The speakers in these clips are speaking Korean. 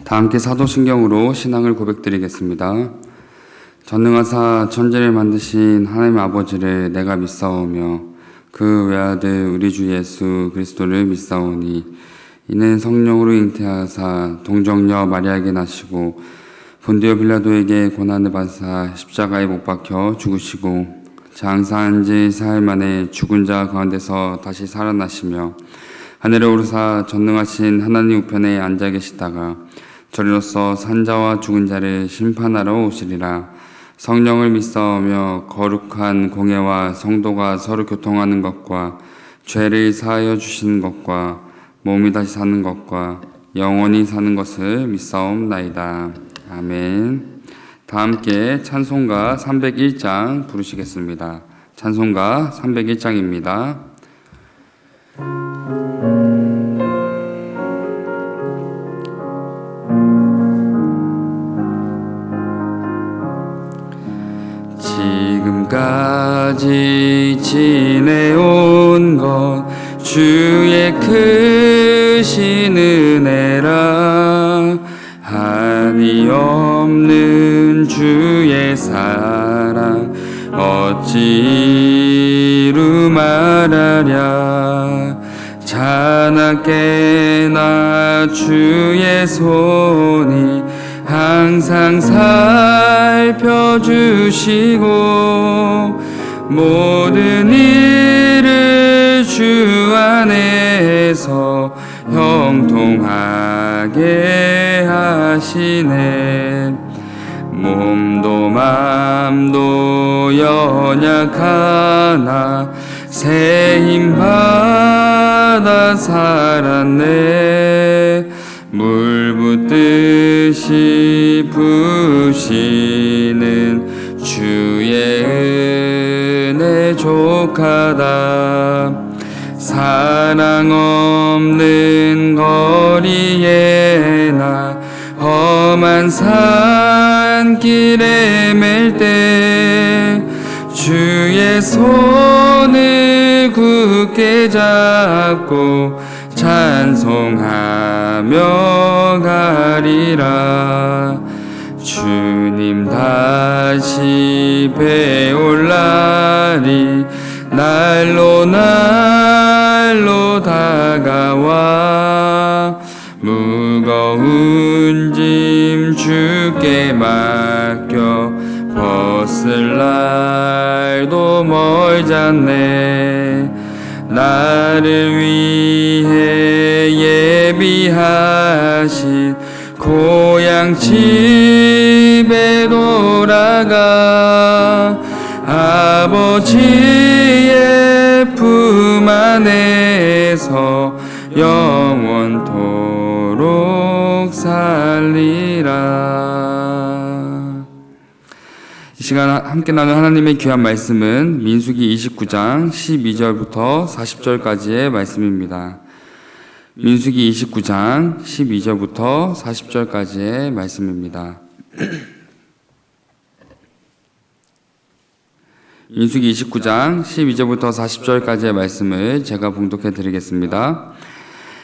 다 함께 사도신경으로 신앙을 고백드리겠습니다. 전능하사 천지를 만드신 하나님 아버지를 내가 믿사오며 그 외아들 우리 주 예수 그리스도를 믿사오니 이는 성령으로 잉태하사 동정녀 마리아에게 나시고 본디오 빌라도에게 고난을 받으사 십자가에 못 박혀 죽으시고 장사한 지 사흘 만에 죽은 자 가운데서 다시 살아나시며 하늘에 오르사 전능하신 하나님 우편에 앉아 계시다가 저리로서 산자와 죽은 자를 심판하러 오시리라. 성령을 믿사오며 거룩한 공예와 성도가 서로 교통하는 것과 죄를 사하여 주시는 것과 몸이 다시 사는 것과 영원히 사는 것을 믿사옵나이다. 아멘. 다 함께 찬송가 301장 부르시겠습니다. 찬송가 301장입니다. 지금까지 지내온 것 주의 크신 은혜라. 한이 없는 주의 사랑 어찌 이루 말하랴. 자나깨나 주의 손이 항상 살펴주시고 모든 일을 주 안에서 형통하게 하시네. 몸도 맘도 연약하나 새 힘 받아 살았네. 물 붓듯이 부으시는 주의 은혜 족하다. 사랑 없는 거리에 나 험한 산길에 맬 때 주의 손을 굳게 잡고 찬송하며 가리라. 주님 다시 배올 날이 날로 날로 다가와 무거운 짐 주께 맡겨 벗을 날도 멀잖네. 나를 위해 예비하신 고향 집에 돌아가 아버지의 품 안에서 영원토록 살리라. 이 시간 함께 나눈 하나님의 귀한 말씀은 민수기 29장 12절부터 40절까지의 말씀입니다. 민수기 29장 12절부터 40절까지의 말씀입니다. 민수기 29장 12절부터 40절까지의 말씀을 제가 봉독해 드리겠습니다.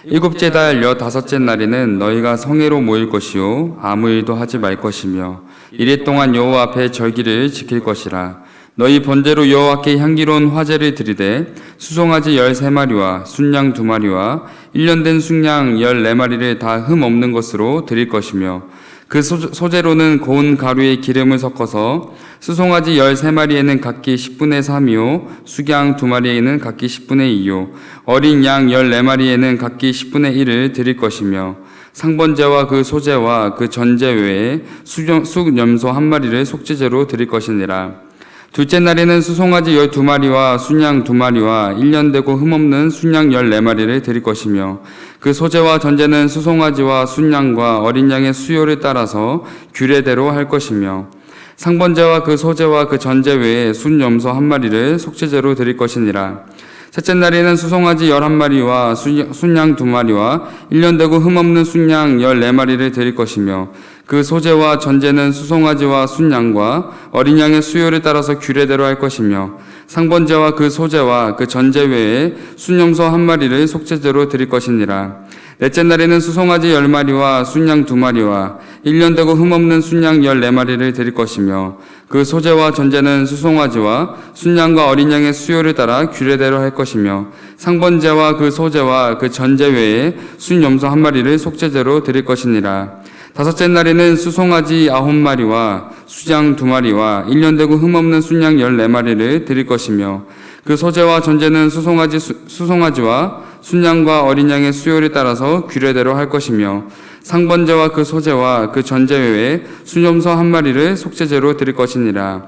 일곱째 달 15째 날에는 너희가 성회로 모일 것이요 아무 일도 하지 말 것이며 이래 동안 여호와 앞에 절기를 지킬 것이라. 너희 번제로 여호와께 향기로운 화제를 드리되 수송아지 13마리와 순양 2마리와 1년 된 순양 14마리를 다 흠 없는 것으로 드릴 것이며 그 소재로는 고운 가루에 기름을 섞어서 수송아지 13마리에는 각기 10분의 3이요 수양 2마리에는 각기 10분의 2요 어린 양 14마리에는 각기 10분의 1을 드릴 것이며 상번제와 그 소제와 그 전제 외에 숫염소 1마리를 속죄제로 드릴 것이니라. 둘째 날에는 수송아지 12마리와 순양 2마리와 1년 되고 흠없는 순양 14마리를 드릴 것이며 그 소제와 전제는 수송아지와 순양과 어린 양의 수요를 따라서 규례대로 할 것이며 상번제와 그 소제와 그 전제 외에 순염소 1마리를 속죄제로 드릴 것이니라. 셋째 날에는 수송아지 11마리와 순양 2마리와 1년 되고 흠없는 순양 14마리를 드릴 것이며 그 소제와 전제는 수송아지와 순양과 어린 양의 수요를 따라서 규례대로 할 것이며 상번제와 그 소제와 그 전제 외에 순염소 1마리를 속죄제로 드릴 것이니라. 넷째 날에는 수송아지 10마리와 순양 2마리와 1년 되고 흠없는 순양 14마리를 드릴 것이며 그 소재와 전제는 수송아지와 순양과 어린 양의 수요를 따라 규례대로 할 것이며 상번제와 그 소재와 그 전제 외에 순염소 1마리를 속죄제로 드릴 것이니라. 다섯째 날에는 수송아지 9마리와 수장 2마리와 1년 되고 흠없는 순양 14마리를 드릴 것이며 그 소재와 전제는 수송아지와 순양과 어린 양의 수요를 따라서 규례대로 할 것이며 상번제와 그 소재와 그 전제 외에 순염소 1마리를 속죄제로 드릴 것이니라.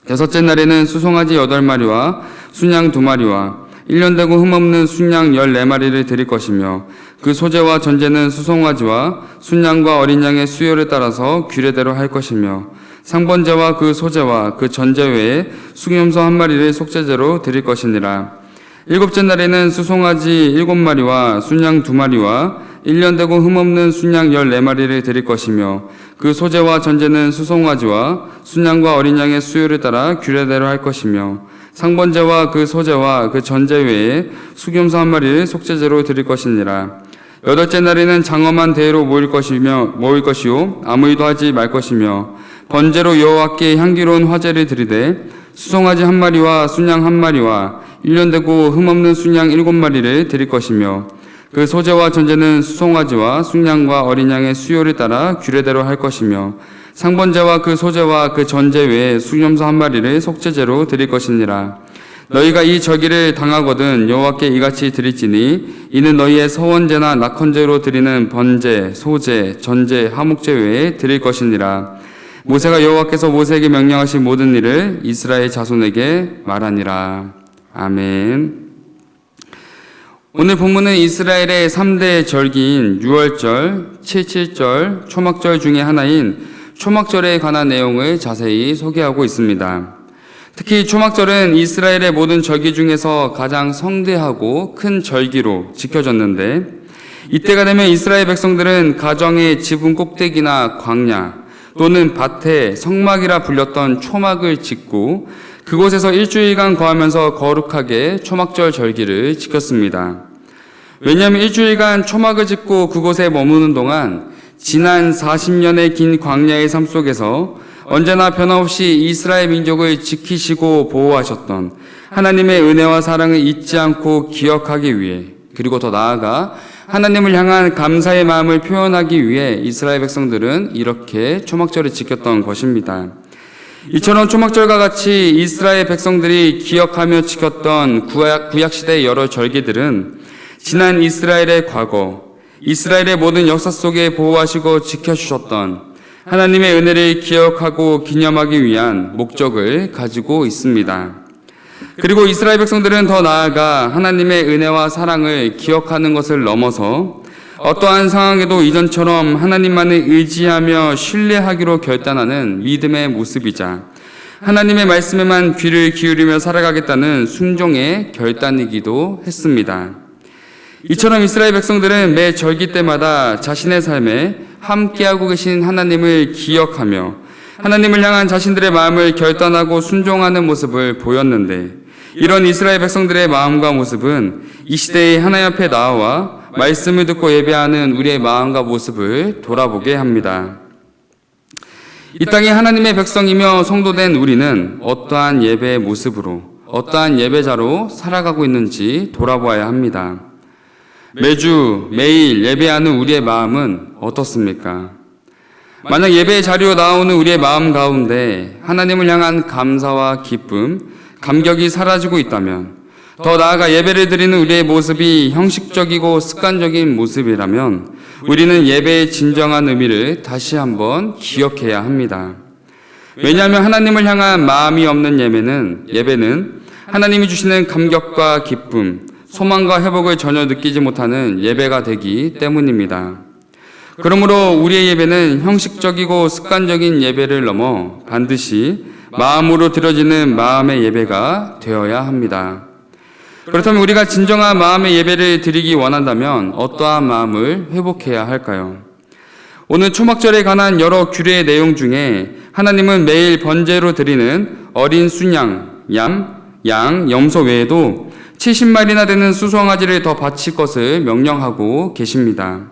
여섯째 날에는 수송아지 8마리와 순양 2마리와 1년 되고 흠없는 순양 14마리를 드릴 것이며 그 소재와 전제는 수송아지와 순양과 어린 양의 수요를 따라서 규례대로 할 것이며 상번제와 그 소재와 그 전제 외에 순염소 1마리를 속죄제로 드릴 것이니라. 일곱째 날에는 수송아지 7마리와 순양 2마리와 1년 되고 흠없는 순양 14마리를 드릴 것이며 그 소재와 전제는 수송아지와 순양과 어린 양의 수요를 따라 규례대로 할 것이며 상번제와 그 소재와 그 전제 외에 수염소 1마리를 속죄제로 드릴 것이니라. 여덟째 날에는 장엄한 대회로 모일 것이요 아무 일도 하지 말 것이며 번제로 여호와께 향기로운 화제를 드리되 수송아지 1마리와 순양 1마리와 1년 되고 흠없는 순양 7마리를 드릴 것이며 그 소재와 전제는 수송아지와 순양과 어린 양의 수요를 따라 규례대로 할 것이며 상번제와 그 소재와 그 전제 외에 수염소 1마리를 속죄제로 드릴 것이니라. 너희가 이 절기를 당하거든 여호와께 이같이 드릴지니 이는 너희의 서원제나 낙헌제로 드리는 번제, 소제, 전제, 화목제 외에 드릴 것이니라. 모세가 여호와께서 모세에게 명령하신 모든 일을 이스라엘 자손에게 말하니라. 아멘. 오늘 본문은 이스라엘의 3대 절기인 유월절, 칠칠절, 초막절 중에 하나인 초막절에 관한 내용을 자세히 소개하고 있습니다. 특히 초막절은 이스라엘의 모든 절기 중에서 가장 성대하고 큰 절기로 지켜졌는데 이때가 되면 이스라엘 백성들은 가정의 지붕 꼭대기나 광야 또는 밭에 성막이라 불렸던 초막을 짓고 그곳에서 일주일간 거하면서 거룩하게 초막절 절기를 지켰습니다. 왜냐하면 일주일간 초막을 짓고 그곳에 머무는 동안 지난 40년의 긴 광야의 삶 속에서 언제나 변함없이 이스라엘 민족을 지키시고 보호하셨던 하나님의 은혜와 사랑을 잊지 않고 기억하기 위해 그리고 더 나아가 하나님을 향한 감사의 마음을 표현하기 위해 이스라엘 백성들은 이렇게 초막절을 지켰던 것입니다. 이처럼 초막절과 같이 이스라엘 백성들이 기억하며 지켰던 구약시대의 여러 절기들은 지난 이스라엘의 과거, 이스라엘의 모든 역사 속에 보호하시고 지켜주셨던 하나님의 은혜를 기억하고 기념하기 위한 목적을 가지고 있습니다. 그리고 이스라엘 백성들은 더 나아가 하나님의 은혜와 사랑을 기억하는 것을 넘어서 어떠한 상황에도 이전처럼 하나님만을 의지하며 신뢰하기로 결단하는 믿음의 모습이자 하나님의 말씀에만 귀를 기울이며 살아가겠다는 순종의 결단이기도 했습니다. 이처럼 이스라엘 백성들은 매 절기 때마다 자신의 삶에 함께하고 계신 하나님을 기억하며 하나님을 향한 자신들의 마음을 결단하고 순종하는 모습을 보였는데 이런 이스라엘 백성들의 마음과 모습은 이 시대의 하나님 앞에 나와 말씀을 듣고 예배하는 우리의 마음과 모습을 돌아보게 합니다. 이 땅에 하나님의 백성이며 성도된 우리는 어떠한 예배의 모습으로 어떠한 예배자로 살아가고 있는지 돌아보아야 합니다. 매주 매일 예배하는 우리의 마음은 어떻습니까? 만약 예배의 자리로 나오는 우리의 마음 가운데 하나님을 향한 감사와 기쁨, 감격이 사라지고 있다면 더 나아가 예배를 드리는 우리의 모습이 형식적이고 습관적인 모습이라면 우리는 예배의 진정한 의미를 다시 한번 기억해야 합니다. 왜냐하면 하나님을 향한 마음이 없는 예배는 하나님이 주시는 감격과 기쁨, 소망과 회복을 전혀 느끼지 못하는 예배가 되기 때문입니다. 그러므로 우리의 예배는 형식적이고 습관적인 예배를 넘어 반드시 마음으로 드려지는 마음의 예배가 되어야 합니다. 그렇다면 우리가 진정한 마음의 예배를 드리기 원한다면 어떠한 마음을 회복해야 할까요? 오늘 초막절에 관한 여러 규례의 내용 중에 하나님은 매일 번제로 드리는 어린 순양, 양, 염소 외에도 70마리나 되는 수송아지를 더 바칠 것을 명령하고 계십니다.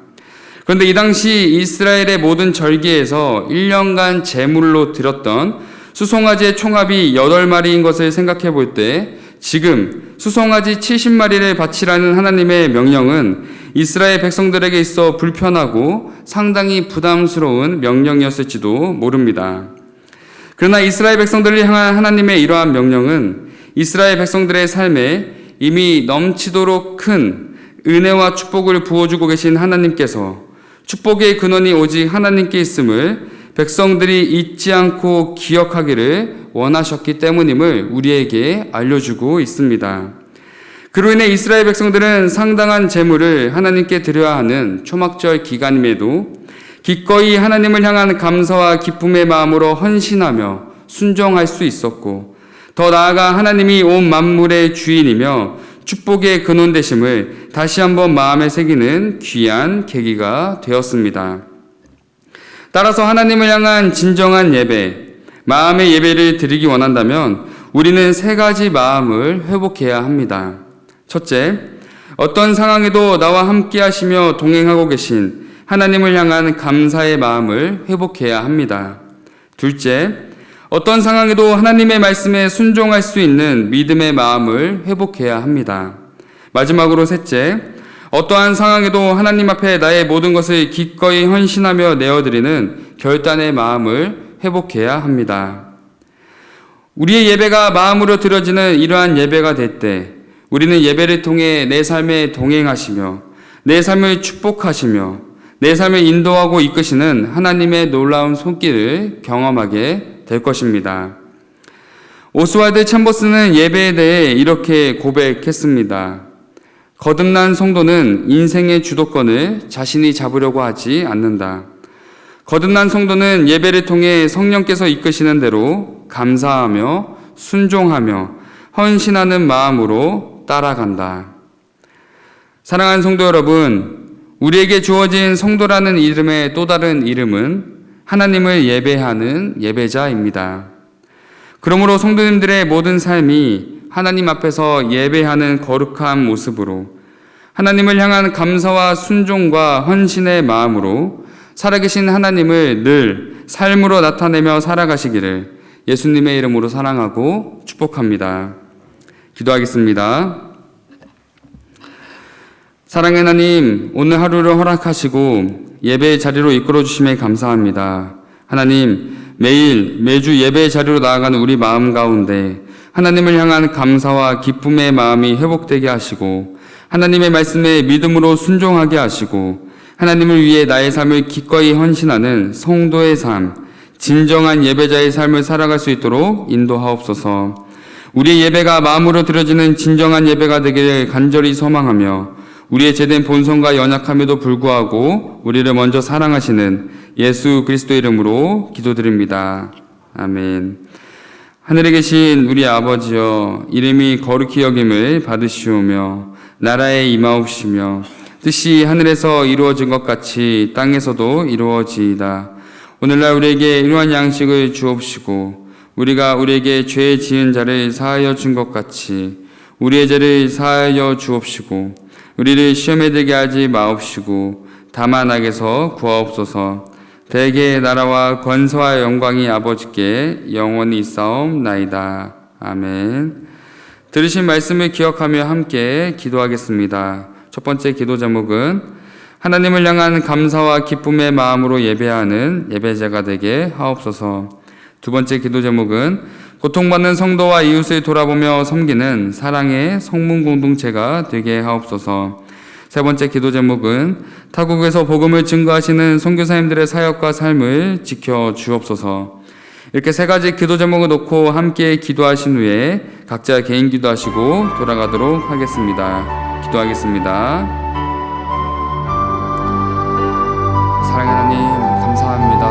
그런데 이 당시 이스라엘의 모든 절기에서 1년간 제물로 드렸던 수송아지의 총합이 8마리인 것을 생각해 볼 때 지금 수송아지 70마리를 바치라는 하나님의 명령은 이스라엘 백성들에게 있어 불편하고 상당히 부담스러운 명령이었을지도 모릅니다. 그러나 이스라엘 백성들을 향한 하나님의 이러한 명령은 이스라엘 백성들의 삶에 이미 넘치도록 큰 은혜와 축복을 부어주고 계신 하나님께서 축복의 근원이 오직 하나님께 있음을 백성들이 잊지 않고 기억하기를 원하셨기 때문임을 우리에게 알려주고 있습니다. 그로 인해 이스라엘 백성들은 상당한 제물을 하나님께 드려야 하는 초막절 기간임에도 기꺼이 하나님을 향한 감사와 기쁨의 마음으로 헌신하며 순종할 수 있었고, 더 나아가 하나님이 온 만물의 주인이며 축복의 근원 되심을 다시 한번 마음에 새기는 귀한 계기가 되었습니다. 따라서 하나님을 향한 진정한 예배, 마음의 예배를 드리기 원한다면 우리는 3가지 마음을 회복해야 합니다. 첫째, 어떤 상황에도 나와 함께 하시며 동행하고 계신 하나님을 향한 감사의 마음을 회복해야 합니다. 둘째, 어떤 상황에도 하나님의 말씀에 순종할 수 있는 믿음의 마음을 회복해야 합니다. 마지막으로 셋째, 어떠한 상황에도 하나님 앞에 나의 모든 것을 기꺼이 헌신하며 내어드리는 결단의 마음을 회복해야 합니다. 우리의 예배가 마음으로 드려지는 이러한 예배가 될 때 우리는 예배를 통해 내 삶에 동행하시며 내 삶을 축복하시며 내 삶을 인도하고 이끄시는 하나님의 놀라운 손길을 경험하게 될 것입니다. 오스왈드 챔버스는 예배에 대해 이렇게 고백했습니다. 거듭난 성도는 인생의 주도권을 자신이 잡으려고 하지 않는다. 거듭난 성도는 예배를 통해 성령께서 이끄시는 대로 감사하며 순종하며 헌신하는 마음으로 따라간다. 사랑하는 성도 여러분, 우리에게 주어진 성도라는 이름의 또 다른 이름은 하나님을 예배하는 예배자입니다. 그러므로 성도님들의 모든 삶이 하나님 앞에서 예배하는 거룩한 모습으로 하나님을 향한 감사와 순종과 헌신의 마음으로 살아계신 하나님을 늘 삶으로 나타내며 살아가시기를 예수님의 이름으로 사랑하고 축복합니다. 기도하겠습니다. 사랑의 하나님, 오늘 하루를 허락하시고 예배의 자리로 이끌어 주심에 감사합니다. 하나님, 매주 예배의 자리로 나아가는 우리 마음 가운데 하나님을 향한 감사와 기쁨의 마음이 회복되게 하시고 하나님의 말씀에 믿음으로 순종하게 하시고 하나님을 위해 나의 삶을 기꺼이 헌신하는 성도의 삶, 진정한 예배자의 삶을 살아갈 수 있도록 인도하옵소서. 우리의 예배가 마음으로 드려지는 진정한 예배가 되기를 간절히 소망하며 우리의 제된 본성과 연약함에도 불구하고 우리를 먼저 사랑하시는 예수 그리스도 이름으로 기도드립니다. 아멘. 하늘에 계신 우리 아버지여, 이름이 거룩히 여김을 받으시오며 나라에 임하옵시며 뜻이 하늘에서 이루어진 것 같이 땅에서도 이루어지이다. 오늘날 우리에게 일용할 양식을 주옵시고 우리가 우리에게 죄 지은 자를 사하여 준 것 같이 우리의 죄를 사하여 주옵시고 우리를 시험에 들게 하지 마옵시고 다만 악에서 구하옵소서. 대개의 나라와 권세와 영광이 아버지께 영원히 있사옵나이다. 아멘. 들으신 말씀을 기억하며 함께 기도하겠습니다. 첫 번째 기도 제목은 하나님을 향한 감사와 기쁨의 마음으로 예배하는 예배자가 되게 하옵소서. 두 번째 기도 제목은 고통받는 성도와 이웃을 돌아보며 섬기는 사랑의 성문 공동체가 되게 하옵소서. 세 번째 기도 제목은 타국에서 복음을 증거하시는 선교사님들의 사역과 삶을 지켜 주옵소서. 이렇게 3가지 기도 제목을 놓고 함께 기도하신 후에 각자 개인 기도하시고 돌아가도록 하겠습니다. 기도하겠습니다. 사랑의 하나님, 감사합니다.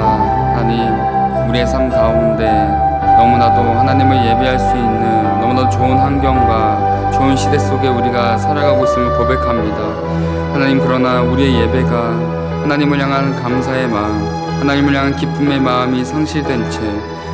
하나님, 우리의 삶 가운데 너무나도 하나님을 예배할 수 있는 너무나도 좋은 환경과 좋은 시대 속에 우리가 살아가고 있음을 고백합니다. 하나님, 그러나 우리의 예배가 하나님을 향한 감사의 마음, 하나님을 향한 기쁨의 마음이 상실된 채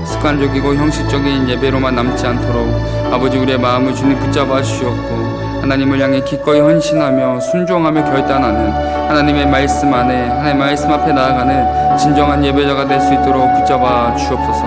습관적이고 형식적인 예배로만 남지 않도록 아버지 우리의 마음을 주님 붙잡아 주시옵고 하나님을 향해 기꺼이 헌신하며 순종하며 결단하는 하나님의 말씀 안에 하나님의 말씀 앞에 나아가는 진정한 예배자가 될 수 있도록 붙잡아 주옵소서.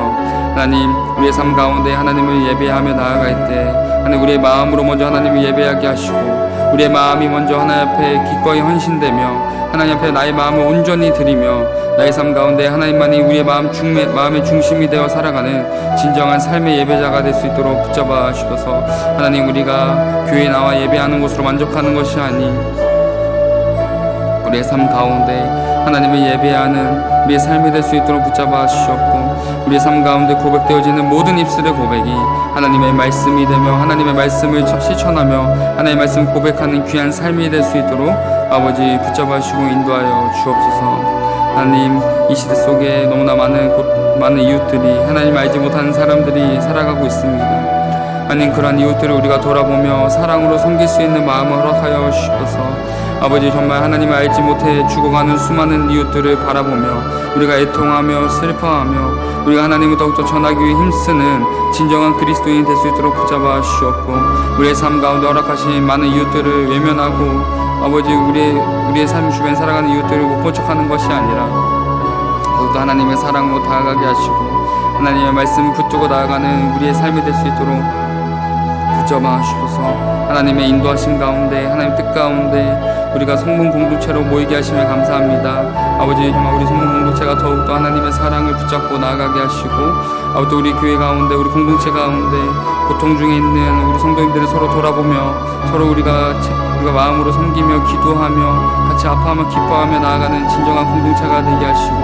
하나님 우리의 삶 가운데 하나님을 예배하며 나아갈 때 하나님 우리의 마음으로 먼저 하나님을 예배하게 하시고 우리의 마음이 먼저 하나님 앞에 기꺼이 헌신되며 하나님 앞에 나의 마음을 온전히 드리며 나의 삶 가운데 하나님만이 우리의 마음의 중심이 되어 살아가는 진정한 삶의 예배자가 될 수 있도록 붙잡아 주셔서 하나님 우리가 교회에 나와 예배하는 것으로 만족하는 것이 아닌 우리의 삶 가운데 하나님을 예배하는 우리의 삶이 될 수 있도록 붙잡아 주셨고 우리의 삶 가운데 고백되어지는 모든 입술의 고백이 하나님의 말씀이 되며 하나님의 말씀을 실천하며 하나님의 말씀을 고백하는 귀한 삶이 될 수 있도록 아버지 붙잡아 주시고 인도하여 주옵소서. 하나님 이 시대 속에 너무나 많은 이웃들이 하나님 알지 못하는 사람들이 살아가고 있습니다. 하나님 그러한 이웃들을 우리가 돌아보며 사랑으로 섬길 수 있는 마음을 허락하여 주셔서 아버지 정말 하나님을 알지 못해 죽어가는 수많은 이웃들을 바라보며 우리가 애통하며 슬퍼하며 우리가 하나님을 더욱더 전하기 위해 힘쓰는 진정한 그리스도인이 될 수 있도록 붙잡아 주시옵고 우리의 삶 가운데 허락하신 많은 이웃들을 외면하고 아버지 우리의 삶 주변에 살아가는 이웃들을 못 본 척하는 것이 아니라 더욱더 하나님의 사랑으로 다가가게 하시고 하나님의 말씀을 붙들고 나아가는 우리의 삶이 될 수 있도록 붙잡아 주셔서 하나님의 인도하심 가운데 하나님의 뜻 가운데 우리가 성문 공동체로 모이게 하시며 감사합니다. 아버지 정말 우리 성문 공동체가 더욱더 하나님의 사랑을 붙잡고 나아가게 하시고 아버지 우리 교회 가운데 우리 공동체 가운데 고통 중에 있는 우리 성도님들을 서로 돌아보며 서로 우리가 마음으로 섬기며 기도하며 같이 아파하며 기뻐하며 나아가는 진정한 공동체가 되게 하시고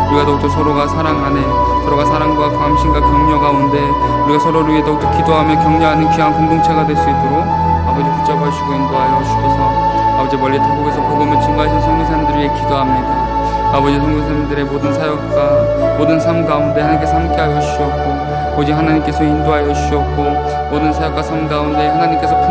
우리가 더욱더 서로가 사랑 안에 서로가 사랑과 관심과 격려 가운데 우리가 서로를 위해 더욱더 기도하며 격려하는 귀한 공동체가 될 수 있도록 아버지 붙잡아 주시고 인도하여 주셔서 아버지 멀리 타국에서 복음을 증거하신 성도님들을 위해 기도합니다. 아버지 성도님들의 모든 사역과 모든 삶 가운데 하나님께서 함께하여 주시옵고 오직 하나님께서 인도하여 주시옵고 모든 사역과 삶 가운데 하나님께서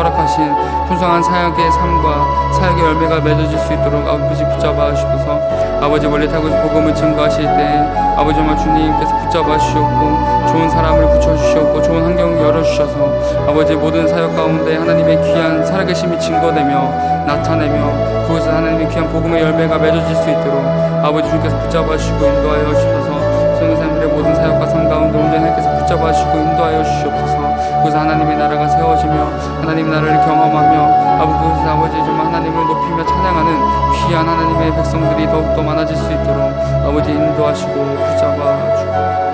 허락하신 풍성한 사역의 삶과 사역의 열매가 맺어질 수 있도록 아버지 붙잡아 주셔서 아버지 멀리 타국에서 복음을 증거하실 때 아버지 정말 주님께서 붙잡아 주시옵고 좋은 사람을 붙여주시옵고 좋은 환경을 열어주셔서 아버지 모든 사역 가운데 하나님의 귀한 살아계심이 증거되며 나타내며 그곳에서 하나님의 귀한 복음의 열매가 맺어질 수 있도록 아버지 주님께서 붙잡아 주시고 인도하여 주셔서 성도님들의 모든 사역과 삶 가운데 온전히 하나님께서 붙잡아 주시고 인도하여 주시옵소서. 그곳에서 하나님의 나라가 세워지며 하나님의 나라를 경험하며 그곳에서 아버지 정말 하나님을 높이며 찬양하는 귀한 하나님의 백성들이 더욱더 많아질 수 있도록 아버지 인도하시고 붙잡아 주시옵소서.